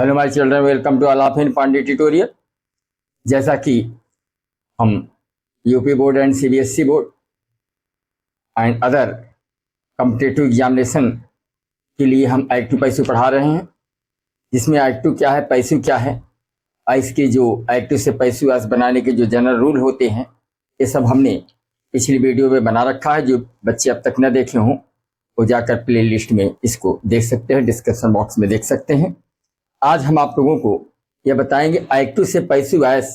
Hello my children, welcome to Alafin Pandey tutorial. जैसा कि हम UP board and CBSE board and other competitive examination के लिए हम एक्टिव पैसू पढ़ा रहे हैं, जिसमें एक्टिव क्या है, पैसू क्या है, इसके जो एक्टिव से पैसू आज बनाने के जो जनरल रूल होते हैं, ये सब हमने पिछली वीडियो में बना रखा है। जो बच्चे अब तक न देखे हों वो जाकर प्ले लिस्ट में इसको देख सकते हैं, डिस्क्रिप्शन बॉक्स में देख सकते हैं। आज हम आप लोगों को यह बताएंगे एक्टिव से पैसिव वॉइस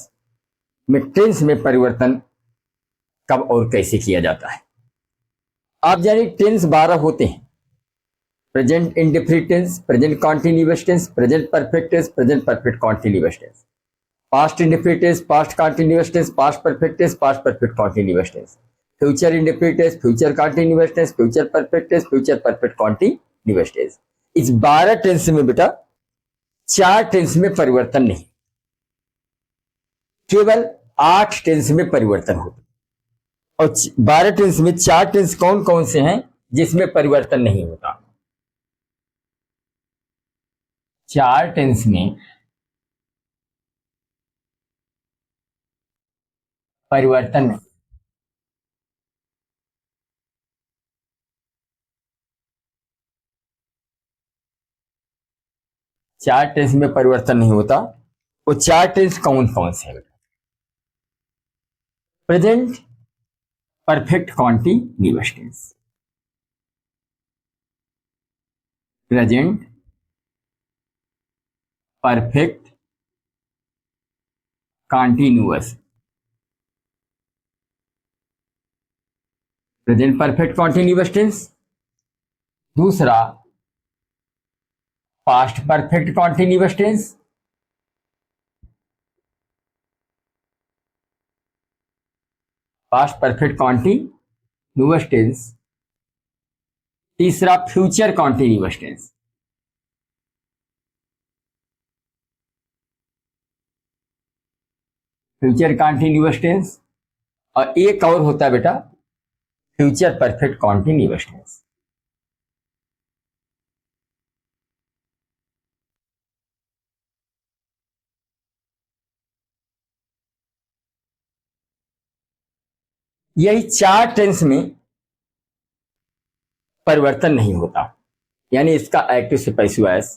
में टेंस में परिवर्तन कब और कैसे किया जाता है। आप जानिए टेंस 12 होते हैं: present indefinite tense, present continuous tense, present perfect tense, present perfect continuous tense, past indefinite tense, past continuous tense, past perfect tense, past perfect continuous tense, future indefinite tense, future continuous tense, future perfect tense, future perfect continuous tense. इस 12 tense में बेटा 4 tense में परिवर्तन नहीं, केवल 8 tense में परिवर्तन होता और 12 टेंस में 4 टेंस कौन कौन से हैं जिसमें परिवर्तन नहीं होता। 4 टेंस में परिवर्तन नहीं। चार टेंस में परिवर्तन नहीं होता। वो 4 टेंस कौन कौन से हैं? Present perfect continuous tense, present perfect continuous, present perfect continuous tense. दूसरा past perfect continuous tense, past perfect continuous tense. तीसरा future continuous tense, future continuous tense. और एक और होता है बेटा फ्यूचर परफेक्ट कॉन्टिन्यूअस टेंस। यही 4 टेंस में परिवर्तन नहीं होता, यानी इसका एक्टिव से पैसिव वॉइस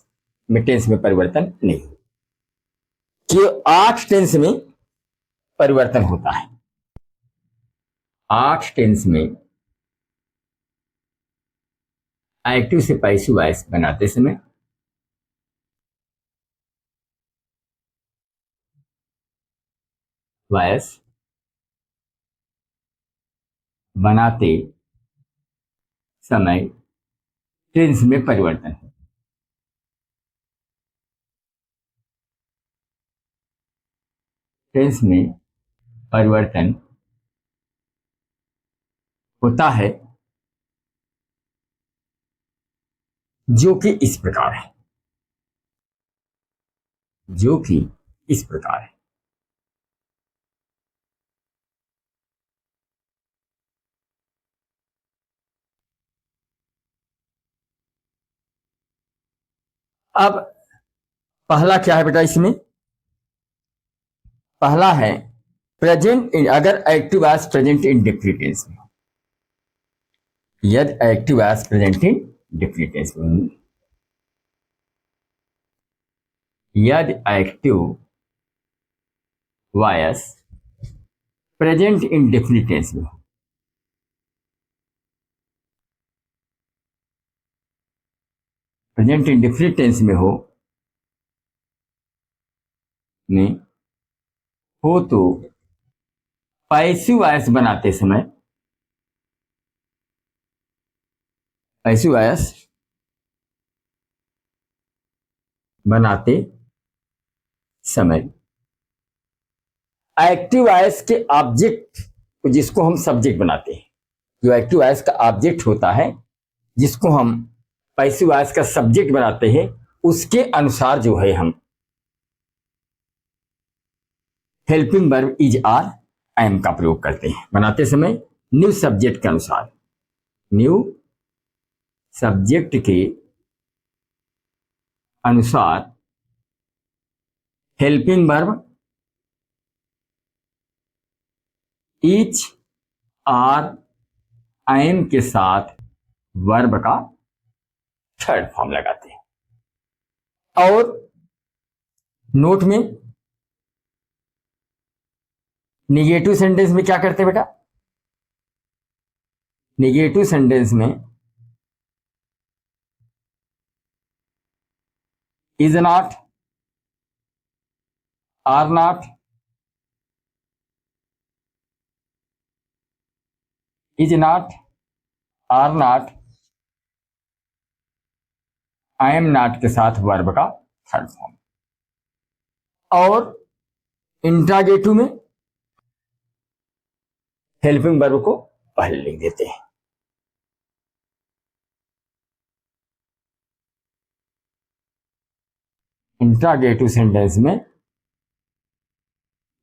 में टेंस में परिवर्तन नहीं, कि 8 टेंस में परिवर्तन होता है। 8 टेंस में एक्टिव से पैसिव वॉइस बनाते समय वॉइस बनाते समय टेंस में परिवर्तन है। टेंस में परिवर्तन होता है जो कि इस प्रकार है, जो कि इस प्रकार है। अब पहला क्या है बेटा, इसमें पहला है प्रेजेंट। अगर active as present indefinite tense में, यदि active as present indefinite tense में, यदि active voice present indefinite tense में, प्रेजेंट इन डेफिनिट टेंस में हो तो पैसिव वॉइस बनाते समय, पैसिव वॉइस बनाते समय एक्टिव वॉइस के ऑब्जेक्ट, जिसको हम सब्जेक्ट बनाते हैं, जो एक्टिव वॉइस का ऑब्जेक्ट होता है जिसको हम पैसिव वॉइस का सब्जेक्ट बनाते हैं, उसके अनुसार जो है हम helping verb is are am का प्रयोग करते हैं बनाते समय। न्यू सब्जेक्ट के अनुसार, न्यू सब्जेक्ट के अनुसार helping verb each are I am के साथ वर्ब का थर्ड फॉर्म लगाते हैं। और नोट में निगेटिव सेंटेंस में क्या करते हैं बेटा? निगेटिव सेंटेंस में is not, are not, is not, are not, I am not के साथ वर्ब का थर्ड फॉर्म। और इंट्रागेटिव में हेल्पिंग वर्ब को पहले लिख देते हैं। इंट्रागेटिव सेंटेंस में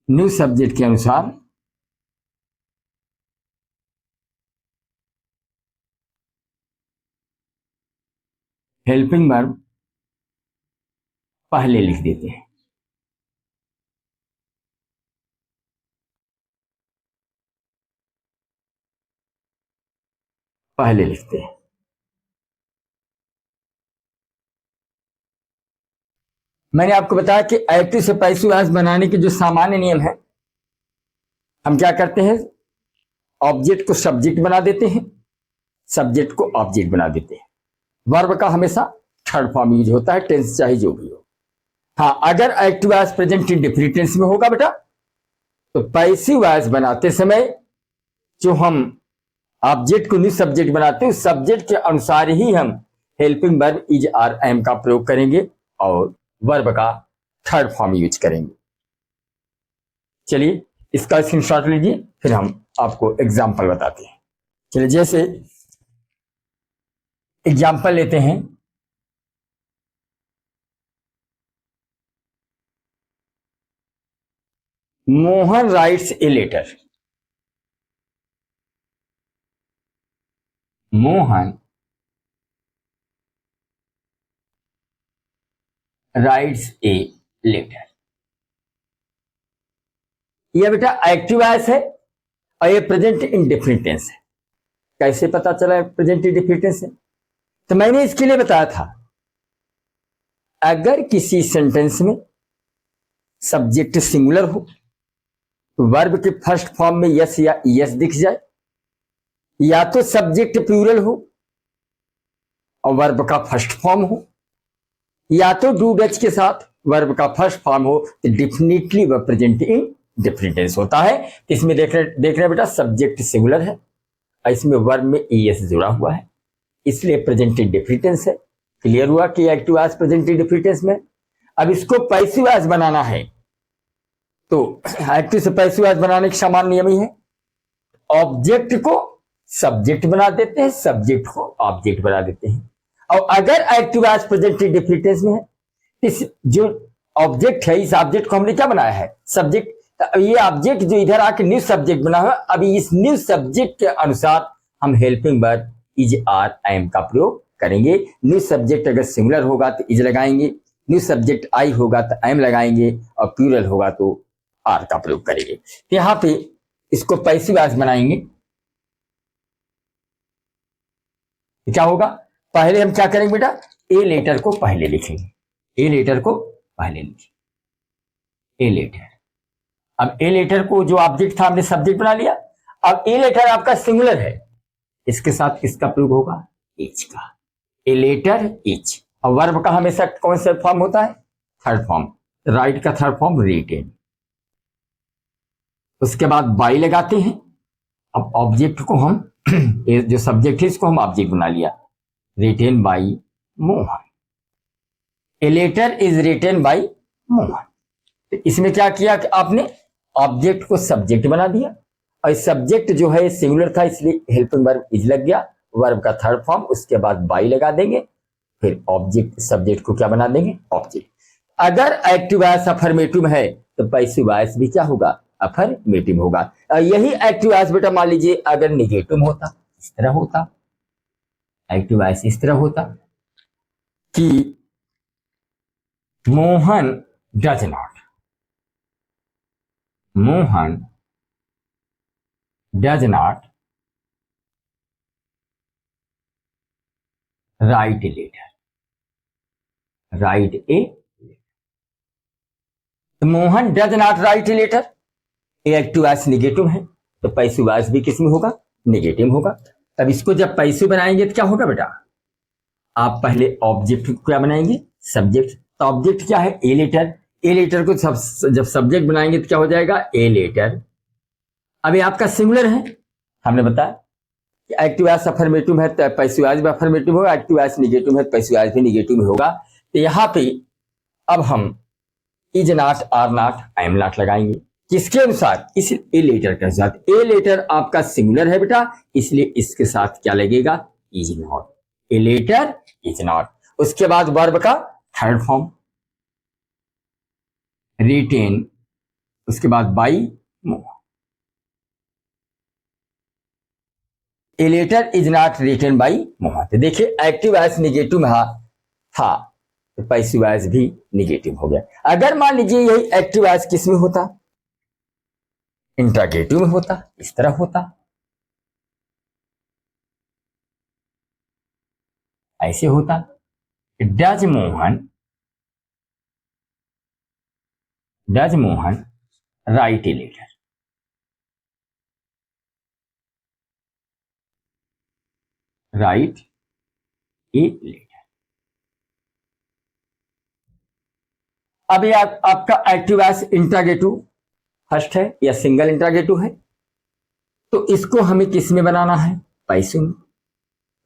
न्यू सब्जेक्ट के अनुसार हेल्पिंग वर्ब पहले लिख देते हैं। पहले लिखते हैं। मैंने आपको बताया कि एक्टिव से पैसिव वॉइस बनाने के जो सामान्य नियम है, हम क्या करते हैं? ऑब्जेक्ट को सब्जेक्ट बना देते हैं, सब्जेक्ट को ऑब्जेक्ट बना देते हैं। वर्ब का हमेशा थर्ड फॉर्म यूज होता है, टेंस चाहे जो भी हो। हाँ, अगर active voice present indefinite tense में होगा बेटा, तो पैसिव वॉइस बनाते समय जो हम ऑब्जेक्ट को न्यू सब्जेक्ट बनाते हैं, उस सब्जेक्ट के अनुसार ही हम helping verb is are am का प्रयोग करेंगे और वर्ब का थर्ड फॉर्म यूज करेंगे। चलिए इसका स्क्रीनशॉट लीजिए, फिर हम आपको एग्जाम्पल बताते हैं। चलिए जैसे एग्जाम्पल लेते हैं, Mohan writes a letter. Mohan writes a letter. यह बेटा एक्टिव वॉइस है और ये प्रेजेंट इंडेफिनिट टेंस है। कैसे पता चला प्रेजेंट इंडेफिनिट टेंस है? तो मैंने इसके लिए बताया था, अगर किसी सेंटेंस में सब्जेक्ट सिंगुलर हो तो वर्ब के फर्स्ट फॉर्म में यस या यस दिख जाए, या तो सब्जेक्ट प्लूरल हो और वर्ब का फर्स्ट फॉर्म हो, या तो डू डच के साथ वर्ब का फर्स्ट फॉर्म हो, तो डेफिनेटली वह प्रेजेंट इंडेफिनिट टेंस होता है। इसमें देख रहे बेटा, सब्जेक्ट सिंगुलर है और इसमें वर्ब में एस जुड़ा हुआ है, इसलिए प्रेजेंट इंडेफिनिट टेंस है। क्लियर हुआ कि active voice present indefinite tense में। अब इसको पैसिव वॉइस बनाना है, तो एक्टिव से पैसिव वॉइस बनाने के समान नियम ही है। ऑब्जेक्ट को सब्जेक्ट बना देते हैं, सब्जेक्ट को ऑब्जेक्ट बना देते हैं। और अगर active voice present indefinite tense में है, इस जो ऑब्जेक्ट है, इस ऑब्जेक्ट को हमने क्या बनाया है? सब्जेक्ट। ये ऑब्जेक्ट जो इधर आके न्यू सब्जेक्ट बना हुआ, अभी इस न्यू सब्जेक्ट के अनुसार हम helping verb is are am का प्रयोग करेंगे। न्यू सब्जेक्ट अगर सिंगुलर होगा तो इज लगाएंगे, न्यू सब्जेक्ट आई होगा तो एम लगाएंगे, और प्लूरल होगा तो आर का प्रयोग करेंगे। तो यहां पे इसको पैसिव वॉइस बनाएंगे। क्या होगा? पहले हम क्या करेंगे बेटा? ए लेटर को पहले लिखेंगे, ए लेटर को पहले लिखेंगे, ए लेटर। अब ए लेटर को जो ऑब्जेक्ट था हमने सब्जेक्ट बना लिया। अब ए लेटर आपका सिंगुलर है, इसके साथ किसका प्रयोग होगा? इच का। A letter is. और वर्ब का हमेशा कौन सा फॉर्म होता है? Third form. राइट का थर्ड फॉर्म रिटेन। उसके बाद बाई लगाते हैं। अब ऑब्जेक्ट को हम जो सब्जेक्ट है इसको हम ऑब्जेक्ट बना लिया, written by Mohan. A letter is written by Mohan. तो इसमें क्या किया कि आपने ऑब्जेक्ट को सब्जेक्ट बना दिया, और सब्जेक्ट जो है सिंगुलर था इसलिए हेल्पिंग वर्ब इज लग गया, वर्ब का थर्ड फॉर्म, उसके बाद बाई लगा देंगे, फिर ऑब्जेक्ट सब्जेक्ट को क्या बना देंगे? ऑब्जेक्ट। अगर एक्टिव वॉइस अफर्मेटिव है तो पैसिव वॉइस भी क्या होगा? अफर्मेटिव होगा। यही एक्टिव वॉइस बेटा मान लीजिए अगर निगेटिव होता, इस तरह होता, एक्टिव वॉइस इस तरह होता कि Mohan does not, Mohan does not write a letter, write a, Mohan does not write a letter, active voice negative है तो पैसिव वॉइस भी किस में होगा, निगेटिव होगा। तब इसको जब पैसिव बनाएंगे तो क्या होगा बेटा, आप पहले ऑब्जेक्ट क्या बनाएंगे, सब्जेक्ट। तो ऑब्जेक्ट क्या है, ए लेटर, ए लेटर को जब सब्जेक्ट बनाएंगे तो क्या हो जाएगा, ए लेटर। अभी आपका सिंगुलर है, हमने बताया कि एक्टिव वॉइस अफर्मेटिव है तो पैसिव वॉइस भी अफर्मेटिव होगा, एक्टिव वॉइस निगेटिव है तो पैसिव वॉइस भी निगेटिव में होगा। तो यहाँ पे अब हम is not, are not, I am not लगाएंगे, किसके अनुसार, इस ए लेटर के साथ। ए लेटर आपका सिंगुलर है बेटा, इसलिए इसके साथ क्या लगेगा, is not, a letter is not. उसके बाद वर्ब का थर्ड फॉर्म रिटेन, उसके बाद by Mohan. A letter is not written by Mohan. तो देखिए एक्टिव वॉइस निगेटिव में था तो पैसिव वॉइस भी निगेटिव हो गया। अगर मान लीजिए यही एक्टिव वॉइस किस में होता, इंट्रागेटिव में होता, इस तरह होता, ऐसे होता, does Mohan write a letter, write a letter. अभी आपका एक्टिव वॉइस इंट्रागेटिव फर्स्ट है या सिंगल इंट्रागेटिव है, तो इसको हमें किस में बनाना है, पैसिव में।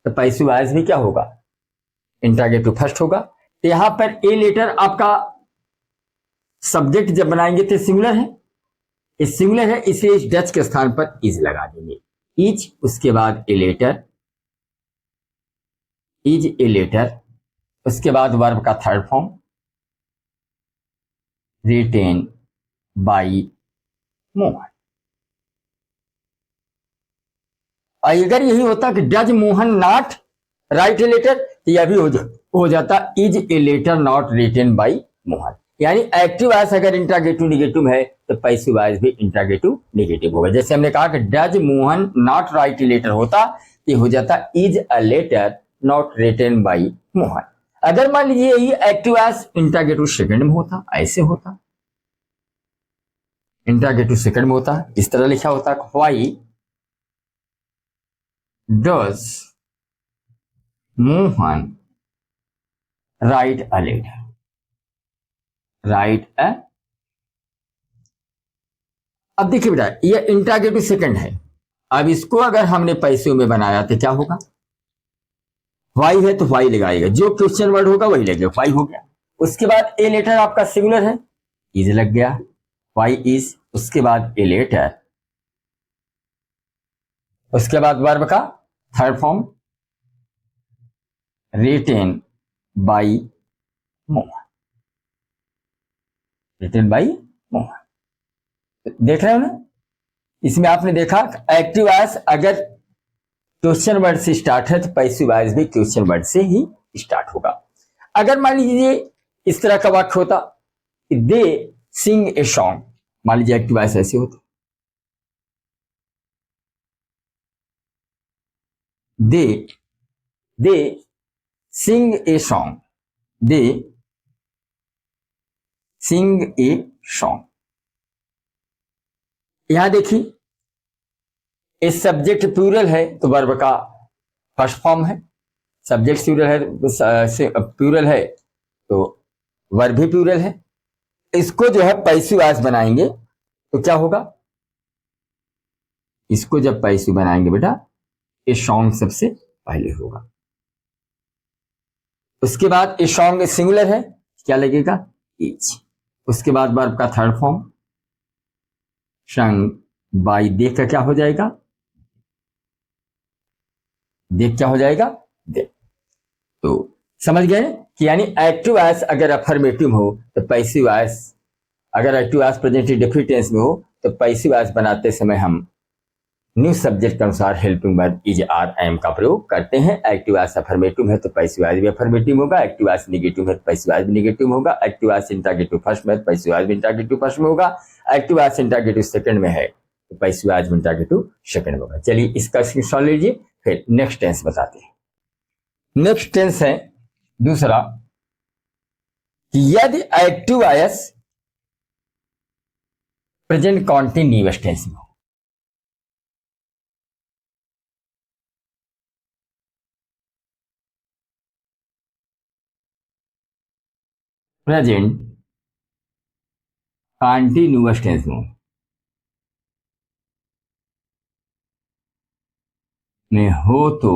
तो पैसिव वॉइस भी क्या होगा, इंट्रागेटिव फर्स्ट होगा। तो यहां पर ए लेटर आपका सब्जेक्ट जब बनाएंगे तो सिंगुलर है, इस सिंगुलर है इसलिए इस डच के स्थान पर इज लगा देंगे, इज, उसके बाद a letter, is a letter, उसके बाद वर्ब का third form written by Mohan. अगर यही होता कि does Mohan not write a letter, तो यह भी हो जाता is a letter not written by Mohan. यानी एक्टिव वॉइस अगर इंट्रागेटिव निगेटिव है तो पैसिव वॉइस भी इंट्रागेटिव निगेटिव होगा। जैसे हमने कहा कि does Mohan not write a letter होता तो हो जाता is a letter not written by Mohan. अगर मान लीजिए ये एक्टिव वॉइस इंट्रागेटिव सेकंड में होता, ऐसे होता, इंट्रागेटिव सेकंड में होता, इस तरह लिखा होता, why does Mohan write a letter, write a. अब देखिए बेटा ये इंट्रागेटिव सेकंड है, अब इसको अगर हमने पैसिव में बनाया तो क्या होगा, वाई है तो वाई लगाएगा, जो क्वेश्चन वर्ड होगा वही लगेगा, वाई हो गया। उसके बाद ए लेटर आपका सिंगुलर है, इज लग गया, वाई इज, उसके बाद ए लेटर, उसके बाद वर्ब का third form written by Mohan, retain by Mohan. देख रहे हो ना, इसमें आपने देखा एक्टिव वॉइस अगर क्वेश्चन वर्ड से स्टार्ट है तो पैसिव वॉइस भी क्वेश्चन वर्ड से ही स्टार्ट होगा। अगर मान लीजिए इस तरह का वाक्य होता, दे सिंग ए सॉन्ग, मान लीजिए एक्टिव वॉइस ऐसे होता, दे सिंग a song, they Singh a song. यहां देखिए इस सब्जेक्ट प्लूरल है तो वर्ब का फर्स्ट फॉर्म है, सब्जेक्ट प्लूरल है तो वर्ब भी प्लूरल है। इसको जो है पैसिव वॉइस बनाएंगे तो क्या होगा, इसको जब पैसिव बनाएंगे बेटा ए सॉन्ग सबसे पहले होगा, उसके बाद ए सॉन्ग सिंगुलर है क्या लगेगा, इज, उसके बाद वर्ब का थर्ड फॉर्म संग बाई, देख का क्या हो जाएगा, देख क्या हो जाएगा, देख। तो समझ गए कि यानी एक्टिव वॉइस अगर अफर्मेटिव हो तो पैसिव वॉइस, अगर active voice present indefinite tense में हो तो पैसिव वॉइस बनाते समय हम न्यू सब्जेक्ट के अनुसार helping verb is are am का प्रयोग करते हैं। एक्टिव एस अफर्मेटिव है तो पैसिव वॉइस भी अफर्मेटिव होगा, एक्टिव एस नेगेटिव है तो पैसिव वॉइस भी नेगेटिव होगा, एक्टिव एस इंटरोगेटिव फर्स्ट में है तो पैसिव वॉइस भी इंटरोगेटिव फर्स्ट में होगा, एक्टिव एस इंटरोगेटिव सेकंड में है तो पैसिव वॉइस भी इंटरोगेटिव सेकंड में होगा। चलिए इसका स्क्रीनशॉट लीजिए, फिर नेक्स्ट टेंस बताते हैं। नेक्स्ट टेंस है दूसरा कि यदि active voice present continuous tense में हो, प्रेजेंट कॉन्टिन्यूअस टेंस में हो तो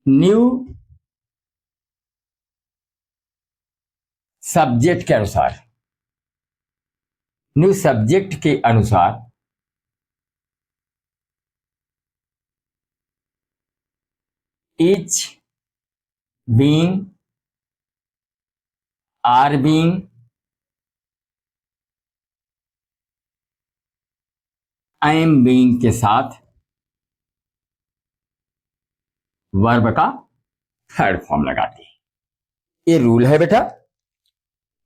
न्यू सब्जेक्ट के अनुसार, न्यू सब्जेक्ट के अनुसार is being are being I am being के साथ वर्ब का थर्ड फॉर्म लगाते हैं। ये रूल है बेटा,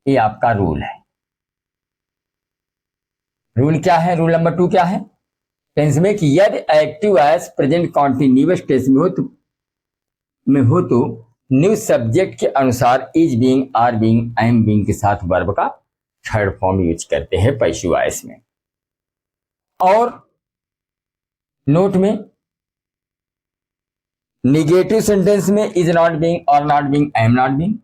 ये आपका रूल है। रूल क्या है? रूल नंबर 2 क्या है टेंस में कि यदि active is present continuous tense में हो तो न्यू सब्जेक्ट के अनुसार is being are being I am being के साथ वर्ब का थर्ड फॉर्म यूज करते हैं पैसिव वॉइस में। और नोट में निगेटिव सेंटेंस में इज नॉट बीइंग और not being I am not being.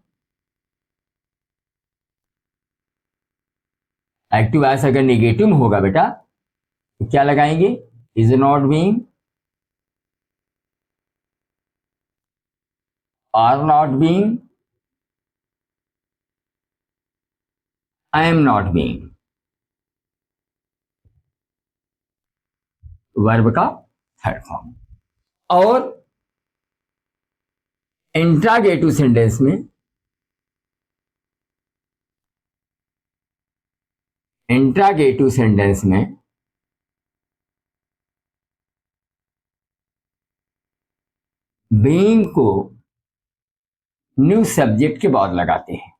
Active voice अगर निगेटिव में होगा बेटा तो क्या लगाएंगे? Is not being are not being I am not being, verb का थर्ड फॉर्म। और इंट्रागेटिव सेंटेंस में, इंट्रागेटिव सेंटेंस में बीइंग को न्यू सब्जेक्ट के बाद लगाते हैं।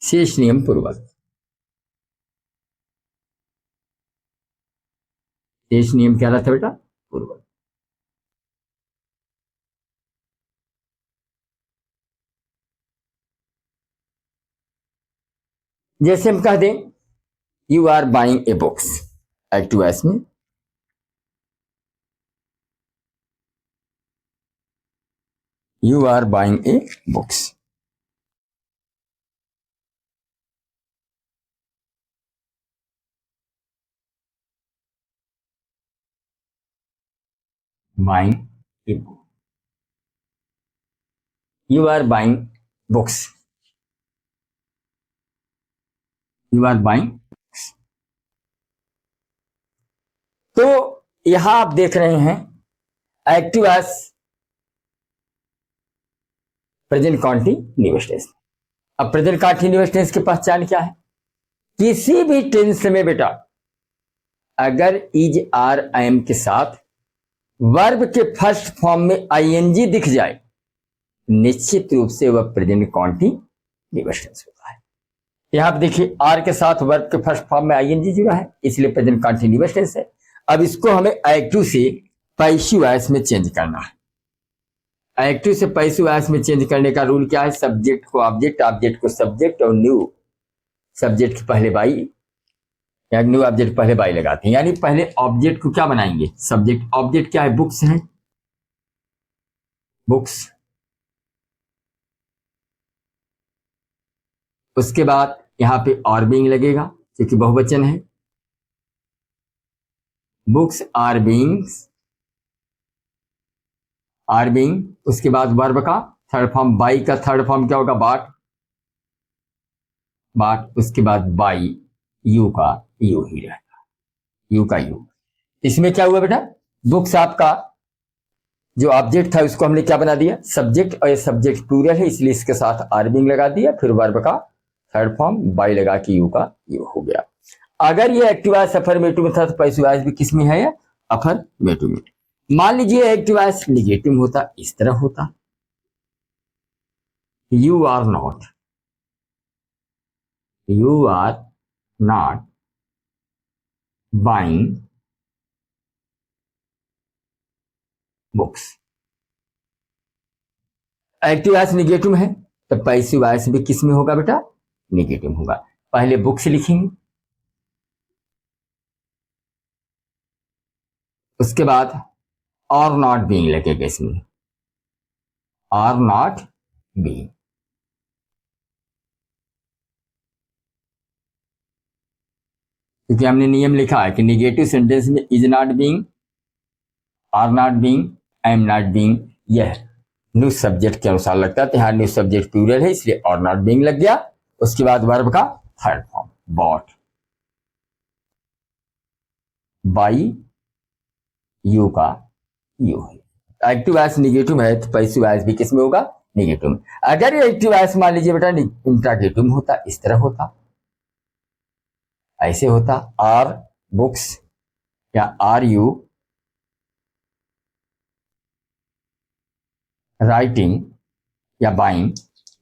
शेष नियम पूर्वक, शेष नियम क्या रहता है बेटा? पूर्वक। जैसे हम कह दें you are buying a books, active voice में you are buying a books, buying a book, you are buying books, you are buying. तो यहां आप देख रहे हैं active voice present continuous tense. अब प्रेजेंट कॉन्टिन्यूअस टेंस की पहचान क्या है? किसी भी टेंस में बेटा अगर इज आर आई एम के साथ वर्ब के फर्स्ट फॉर्म में आईएनजी दिख जाए निश्चित रूप से वह प्रेजेंट कॉन्टिन्यूअस टेंस होता है। यहां आप देखिए आर के साथ वर्ब के फर्स्ट फॉर्म में आईएनजी जुड़ा है, इसलिए प्रेजेंट कॉन्टिन्यूअस टेंस है। अब इसको हमें एक्टिव से पैसिव वॉइस में चेंज करना है। एक्टिव से पैसिव वॉइस में चेंज करने का रूल क्या है? सब्जेक्ट को ऑब्जेक्ट, ऑब्जेक्ट को सब्जेक्ट और न्यू सब्जेक्ट के पहले बाई या न्यू ऑब्जेक्ट पहले बाई लगाते हैं। यानी पहले ऑब्जेक्ट को क्या बनाएंगे? सब्जेक्ट। ऑब्जेक्ट क्या है? बुक्स है, बुक्स। उसके बाद यहां पे और बीइंग लगेगा क्योंकि बहुवचन है, books are beings, are being. उसके बाद वर्ब का थर्ड फॉर्म, बाई का थर्ड फॉर्म क्या होगा? Bought, bought. उसके बाद बाई, यू का यू ही रहेगा, यू का यू। इसमें क्या हुआ बेटा? बुक्स आपका जो ऑब्जेक्ट था उसको हमने क्या बना दिया, सब्जेक्ट, और ये सब्जेक्ट प्लूरल है इसलिए इसके साथ आर बीइंग लगा दिया, फिर वर्ब का थर्ड फॉर्म बाई लगा के यू का यू हो गया। अगर ये एक्टिव वॉइस अफर्मेटिव में था तो पैसिव वॉइस भी किस में है, या अफर्मेटिव में। मान लीजिए एक्टिव वॉइस निगेटिव होता, इस तरह होता, you are not buying books. Active voice negative है तो पैसिव वॉइस भी किस में होगा बेटा, निगेटिव होगा। पहले बुक्स लिखेंगे, उसके बाद और नॉट बीइंग लगेगा इसमें, और नॉट बीइंग। क्योंकि हमने नियम लिखा है कि निगेटिव सेंटेंस में is not being, are not being, I am not being, यह न्यू सब्जेक्ट के अनुसार लगता है। तो यहाँ न्यू सब्जेक्ट प्लूरल है इसलिए और नॉट बीइंग लग गया। उसके बाद वर्ब का third form bought, by you का यू है। एक्टिव वॉइस निगेटिव है तो पैसिव वॉइस भी किस में होगा, निगेटिव में। अगर ये एक्टिव वॉइस मान लीजिए बेटा इंट्रागेटिव में होता, इस तरह होता, ऐसे होता, आर बुक्स या आर यू राइटिंग या बाइंग,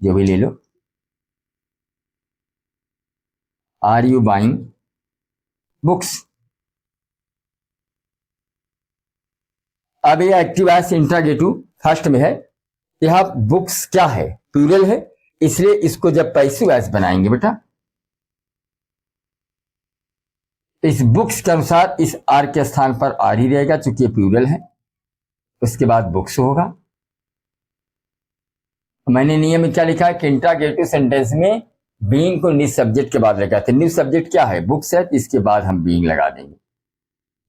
जो भी ले लो, आर यू बाइंग बुक्स। अब ये एक्टिव वॉइस इंट्रागेटिव फर्स्ट में है, यह बुक्स क्या है, प्लूरल है, इसलिए इसको जब पैसिव वॉइस बनाएंगे बेटा, इस बुक्स के अनुसार इस आर के स्थान पर आर ही रहेगा चूंकि ये प्लूरल है। उसके बाद बुक्स होगा। मैंने नियम में क्या लिखा है कि इंट्रागेटिव सेंटेंस में बीइंग को निज सब्जेक्ट के बाद लगाते हैं। निज सब्जेक्ट क्या है, बुक्स है, तो इसके बाद हम बीइंग लगा देंगे,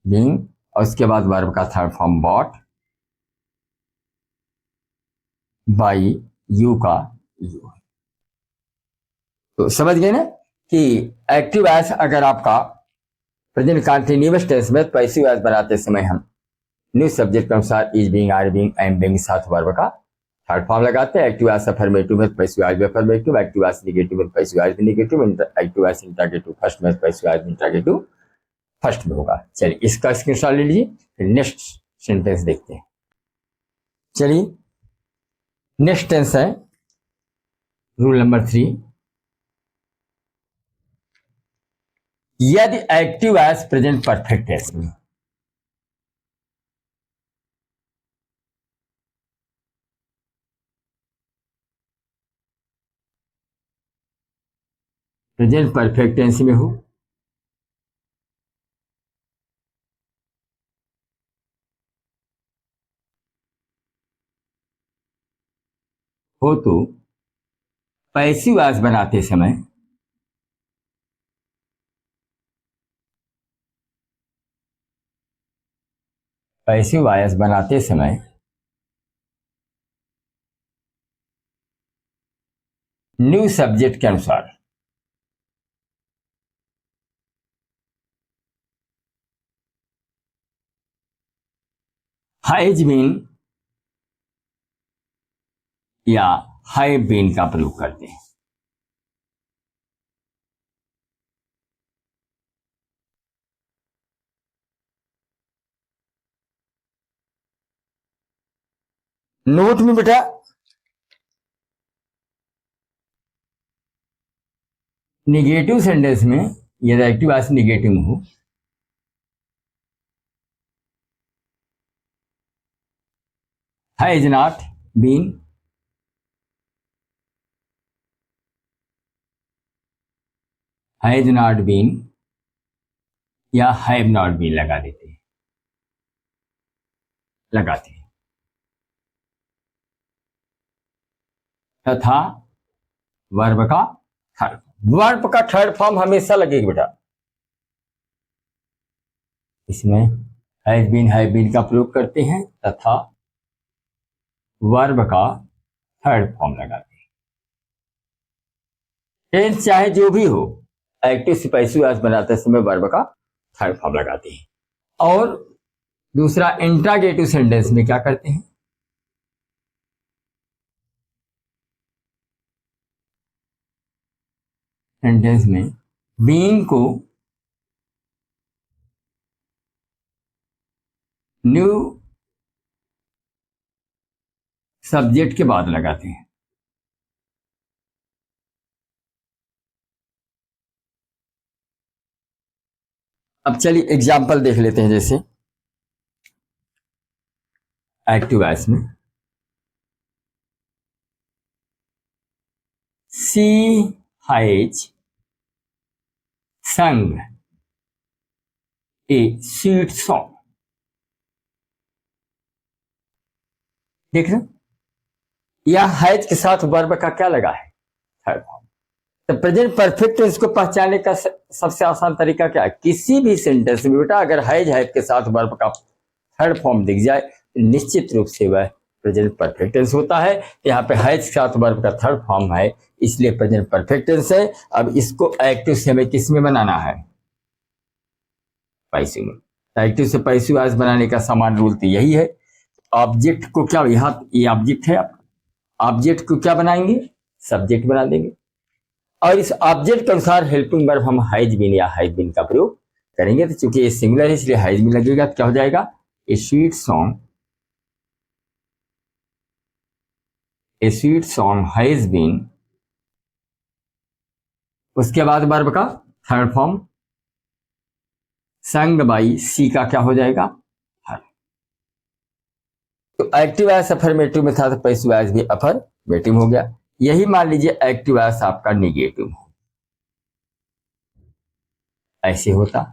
बीइंग, और उसके बाद वर्ब का third form bought, by you का यू। तो समझ गए ना कि एक्टिव वॉइस अगर आपका प्रेजेंट कंटीन्यूअस टेंस में पैसिव वॉइस बनाते समय हम न्यू सब्जेक्ट के अनुसार is being, are being, I am being साथ वर्ब का थर्ड फॉर्म लगाते हैं। एक्टिव वॉइस अफर्मेटिव में पैसिव वॉइस भी अफर्मेटिव, एक्टिव वॉइस निगेटिव में पैसिव वॉइस भी negative, active voice interrogative first में, पैसिव वॉइस इंट्रागेटिव फर्स्ट में होगा। चलिए इसका स्क्रीनशॉट ले लीजिए, फिर नेक्स्ट सेंटेंस देखते हैं। चलिए नेक्स्ट टेंस है रूल नंबर 3, यदि active voice present perfect tense में, प्रेजेंट परफेक्ट टेंस में हो तो पैसिव वॉइस बनाते समय न्यू सब्जेक्ट के अनुसार हैज बीन या हैव बीन का प्रयोग करते हैं। नोट में बेटा निगेटिव सेंटेंस में यदि एक्टिव वॉइस निगेटिव हो, has not been, has not been या हैव नॉट बीन लगा देते हैं, लगाते हैं। तथा वर्ब का थर्ड, वर्ब का थर्ड फॉर्म हमेशा लगेगा बेटा, इसमें हैज बीन, हैव बीन का प्रयोग करते हैं तथा वर्ब का थर्ड फॉर्म लगाते हैं। टेंस चाहे जो भी हो, एक्टिव से पैसिव वॉइस बनाते समय वर्ब का थर्ड फॉर्म लगाते हैं। और दूसरा इंट्रागेटिव सेंटेंस में क्या करते हैं, सेंटेंस में बीइंग को न्यू सब्जेक्ट के बाद लगाते हैं। अब चलिए एग्जाम्पल देख लेते हैं। जैसे एक्टिव वॉइस में सी हैज संग ए स्वीट सॉन्ग। देख रहे, या हैज के साथ वर्ब का क्या लगा है? Third form. तो प्रेजेंट परफेक्ट टेंस को पहचानने का सबसे आसान तरीका क्या है? किसी भी सेंटेंस में बेटा अगर हैज के साथ वर्ब का थर्ड फॉर्म दिख जाए तो निश्चित रूप से वह प्रेजेंट परफेक्ट टेंस होता है। यहाँ पे हैज के साथ वर्ब का थर्ड फॉर्म है, इसलिए प्रेजेंट परफेक्ट टेंस है। अब इसको एक्टिव से हमें किस में बनाना है? पैसिव में। एक्टिव से पैसिव वॉइस बनाने का समान रूल तो यही है। ऑब्जेक्ट को क्या, यहाँ ये ऑब्जेक्ट है, ऑब्जेक्ट को क्या बनाएंगे? सब्जेक्ट बना देंगे, और इस ऑब्जेक्ट के अनुसार हेल्पिंग वर्ब हम हैज बीन या हैज बीन का प्रयोग करेंगे। तो चूंकि ये सिंगुलर है इसलिए हैज बीन लगेगा, तो क्या हो जाएगा? A sweet song, a sweet song has been, उसके बाद वर्ब का third form sung by she का क्या हो जाएगा? हर। तो एक्टिव वॉइस अफर्मेटिव में था तो पैसिव वॉइस भी अफर्मेटिव हो गया। यही मान लीजिए एक्टिव वॉइस आपका निगेटिव हो, ऐसे होता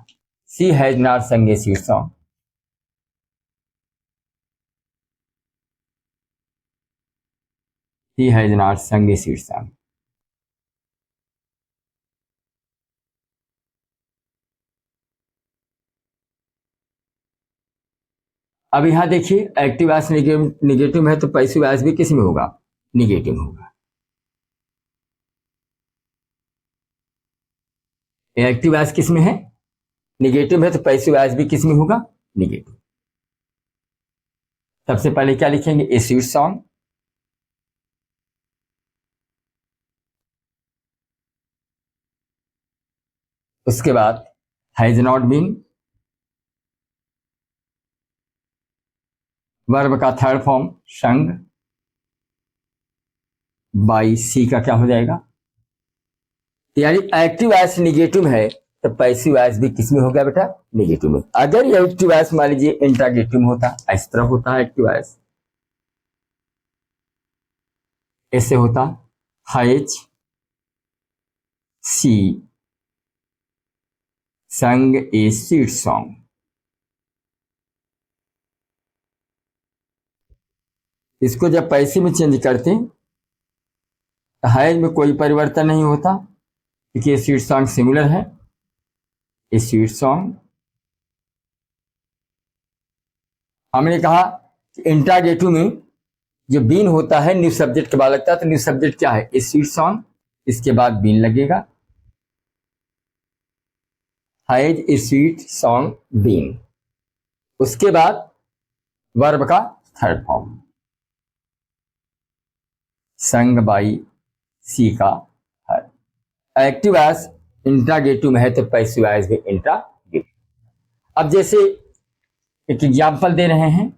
सी has not sung a sweet song, she has not sung a sweet song. अब यहां देखिए एक्टिव वॉइस निगेटिव में है तो पैसिव वॉइस भी किस में होगा? निगेटिव होगा। एक्टिव वॉइस किस में है? निगेटिव है, तो पैसिव वॉइस भी किस में होगा? निगेटिव। सबसे पहले क्या लिखेंगे? ए स्वीट सॉन्ग, उसके बाद हैज नॉट बीन, वर्ब का third form sung by she का क्या हो जाएगा? यानी एक्टिव वॉइस निगेटिव है तो पैसिव वॉइस भी किस में हो गया बेटा? निगेटिव में। अगर ये एक्टिव वॉइस मान लीजिए इंट्रागेटिव में होता, इस तरह होता है एक्टिव वॉइस, ऐसे होता हैज सी संग ए स्वीट सॉन्ग। इसको जब पैसिव में चेंज करते तो हैज में कोई परिवर्तन नहीं होता क्योंकि ये स्वीट सॉन्ग सिमिलर है। ये स्वीट सॉन्ग हमने कहा कि इंट्रागेटिव में जो बीन होता है न्यू सब्जेक्ट के बाद लगता है, तो न्यू सब्जेक्ट क्या है? ए स्वीट सॉन्ग, इसके बाद बीन लगेगा, has a sweet song been, उसके बाद वर्ब का third form sung by she का हर। एक्टिव वॉइस इंट्रागेटिव में है तो पैसिव वॉइस भी इंट्रागेटिव। अब जैसे एक एग्जाम्पल दे रहे हैं,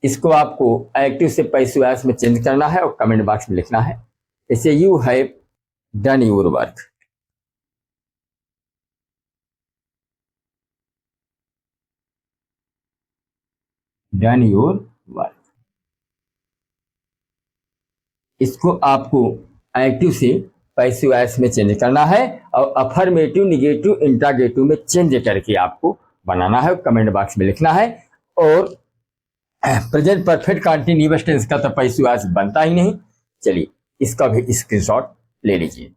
इसको आपको एक्टिव से पैसिव वॉइस में चेंज करना है और कमेंट बॉक्स में लिखना है। जैसे you have done your work, done your work, इसको आपको एक्टिव से पैसिव वॉइस में चेंज करना है और अफर्मेटिव निगेटिव इंट्रागेटिव में चेंज करके आपको बनाना है, कमेंट बॉक्स में लिखना है। और प्रेजेंट परफेक्ट कंटीन्यूअस टेंस का तो पैसिव वॉइस बनता ही नहीं। चलिए इसका भी स्क्रीनशॉट ले लीजिए।